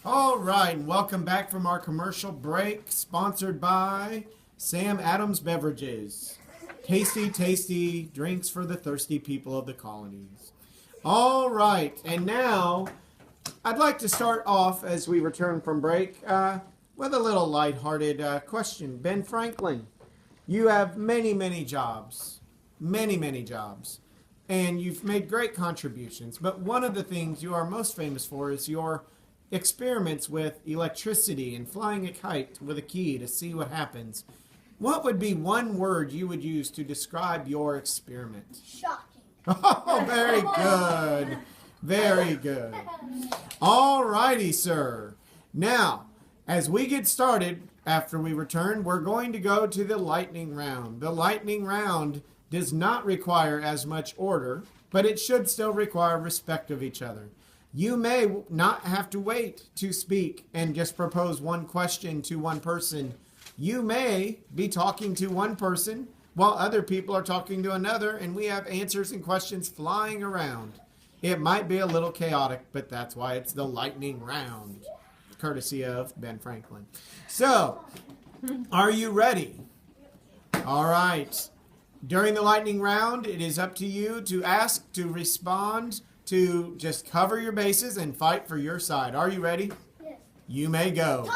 All right, and welcome back from our commercial break, sponsored by Sam Adams Beverages. Tasty, tasty drinks for the thirsty people of the colonies. All right, and now I'd like to start off as we return from break with a little lighthearted question. Ben Franklin, you have many jobs, many jobs, and you've made great contributions. But one of the things you are most famous for is your experiments with electricity and flying a kite with a key to see what happens. What would be one word you would use to describe your experiment? Shocking. Oh, very good. Very good. All righty, sir. Now, as we get started, after we return, we're going to go to the lightning round. The lightning round does not require as much order, but it should still require respect of each other. You may not have to wait to speak and just propose one question to one person. You may be talking to one person while other people are talking to another, and we have answers and questions flying around. It might be a little chaotic, but that's why it's the lightning round, courtesy of Ben Franklin. So, are you ready? All right. During the lightning round, it is up to you to ask, to respond, to just cover your bases and fight for your side. Are you ready? Yes. You may go.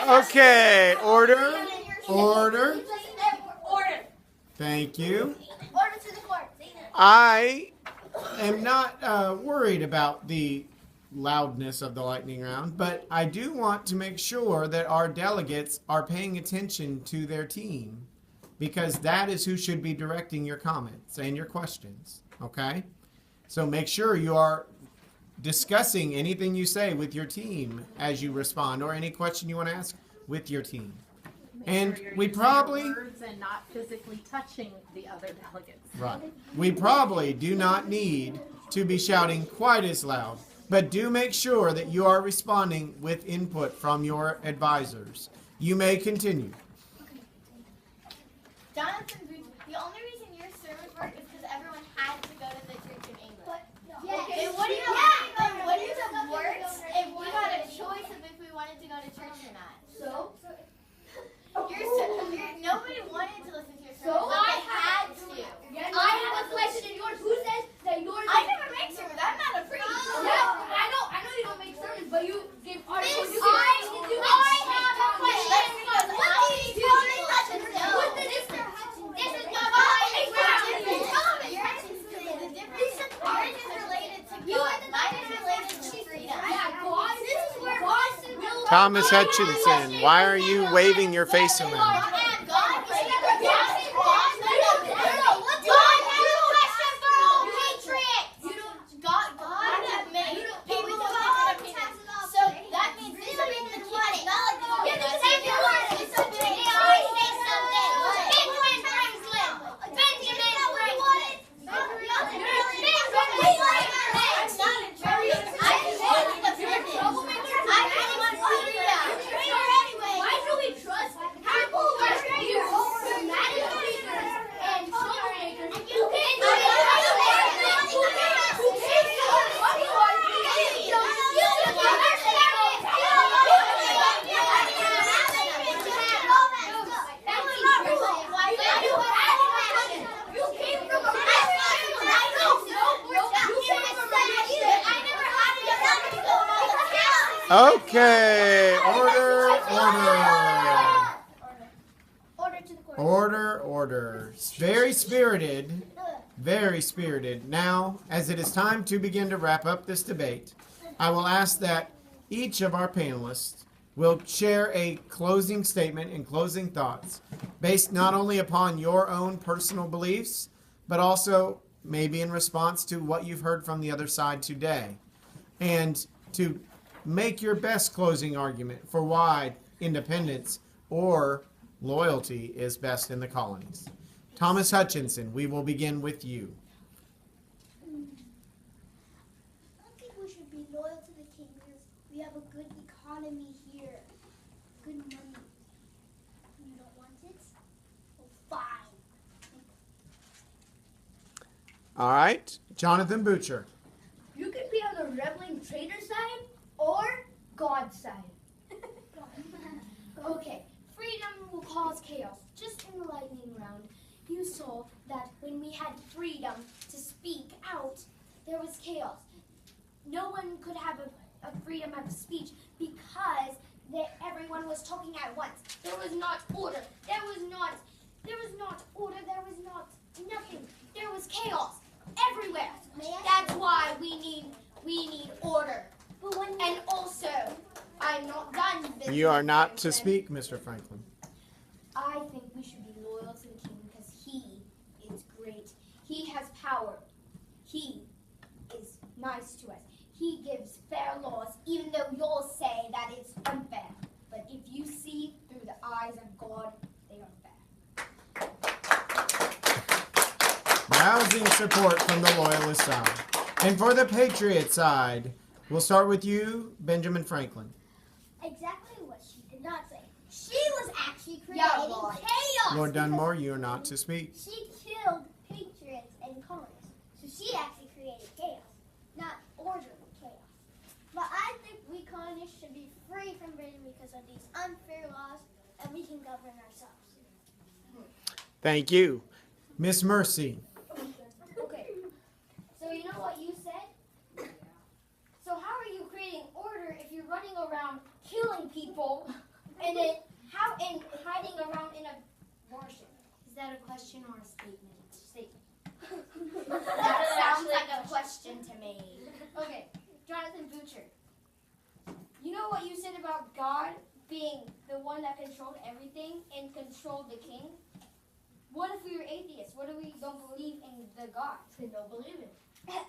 Okay, order. Thank you. Order to the court. I am not worried about the loudness of the lightning round, but I do want to make sure that our delegates are paying attention to their team, because that is who should be directing your comments and your questions, okay? So make sure you are discussing anything you say with your team as you respond, or any question you want to ask with your team. And we probably words and not physically touching the other delegates. Right. We probably do not need to be shouting quite as loud, but do make sure that you are responding with input from your advisors. You may continue. Jonathan, the only reason your sermons work is because everyone had to go to the church in England. Yes. Okay, what do you have works if we had a choice of if we wanted to go to church or not? So? Nobody wanted to listen to your sermon. So I had to. I have a question in yours. Who says that yours? I never make sermons. I'm not a priest. Yeah, I know you don't make sermons, but you give articles. I have a question. What do you do? What's the difference? This is not my experiment. The difference is ours is related to God. Mine is related to freedom. This is where God will. Thomas Hutchinson, why are you waving your face around? Why do we trust Okay, order. Order to the court. Order. Very spirited. Very spirited. Now, as it is time to begin to wrap up this debate, I will ask that each of our panelists will share a closing statement and closing thoughts based not only upon your own personal beliefs, but also maybe in response to what you've heard from the other side today. And to make your best closing argument for why independence or loyalty is best in the colonies. Thomas Hutchinson, we will begin with you. I think we should be loyal to the king because we have a good economy here. Good money. You don't want it? Well, fine. All right, Jonathan Butcher. You can be on the rebelling traitor side or God's side. Okay, freedom will cause chaos. Just in the lightning round, you saw that when we had freedom to speak out, there was chaos. No one could have a freedom of speech because everyone was talking at once. There was not order. There was not order. There was not nothing. There was chaos everywhere. That's why we need order. And also, I'm not done. You are not to speak, Mr. Franklin. I think we should be loyal to the king because he is great. He has power. He is nice to us. He gives fair laws, even though you'll say that it's unfair. But if you see through the eyes of God, they are fair. Rousing support from the Loyalist side. And for the Patriot side, we'll start with you, Benjamin Franklin. Exactly what she did not say. She was actually creating chaos. Lord Dunmore, you are not to speak. She killed patriots and colonists. So she actually created chaos, not orderly chaos. But I think we colonists should be free from Britain because of these unfair laws, and we can govern ourselves. Thank you. Miss Mercy. Okay. So you know what you said? So how are you creating order if you're running around killing people and then hiding around in a warship? Is that a question or a statement? Statement. That sounds like a question to me. Okay, Jonathan Butcher. You know what you said about God being the one that controlled everything and controlled the king? What if we were atheists? What if we don't believe in the God? They don't believe it.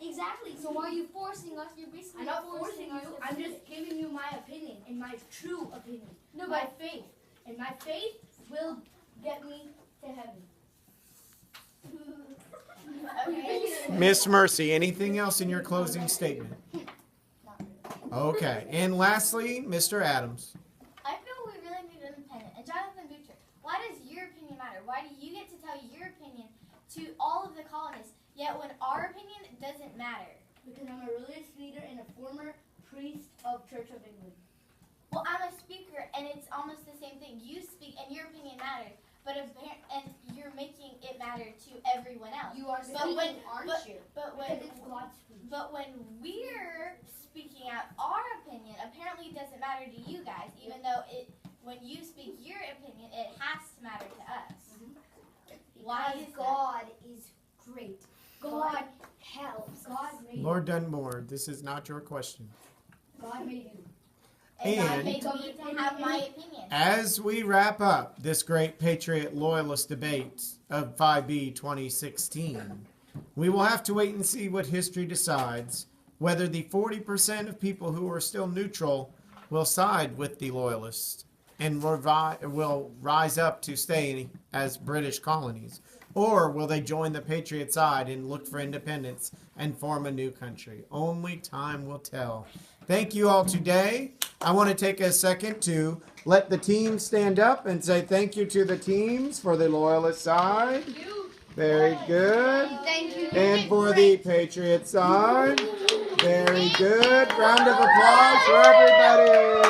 Exactly. So why are you forcing us? You're basically I'm not forcing forcing you. us. I'm just giving you my opinion and my true opinion. No, My but faith. And my faith will get me to heaven. okay. Miss Mercy, anything else in your closing statement? Okay. And lastly, Mr. Adams. I feel we really need independence. And Jonathan Butcher, why does your opinion matter? Why do you get to tell your opinion to all of the colonists, yet when our opinion doesn't matter? Because I'm a religious leader and a former priest of Church of England. Well, I'm a speaker, and it's almost the same thing. You speak, and your opinion matters, but and you're making it matter to everyone else. You are But speaking, when- aren't but- you? But Because when it's God's speech. But when we're speaking out our opinion, apparently it doesn't matter to you guys, even though when you speak your opinion, it has to matter to us. Why is God is great. God helps. God made you. Lord Dunmore, this is not your question. God made you. And God And- made me to have my opinion. As we wrap up this great Patriot Loyalist debate of 5B 2016, we will have to wait and see what history decides, whether the 40% of people who are still neutral will side with the Loyalists and will rise up to stay as British colonies, or will they join the Patriot side and look for independence and form a new country? Only time will tell. Thank you all today. I want to take a second to let the team stand up and say thank you to the teams for the Loyalist side. Very good. Thank you. And for the Patriot side. Very good. Round of applause for everybody.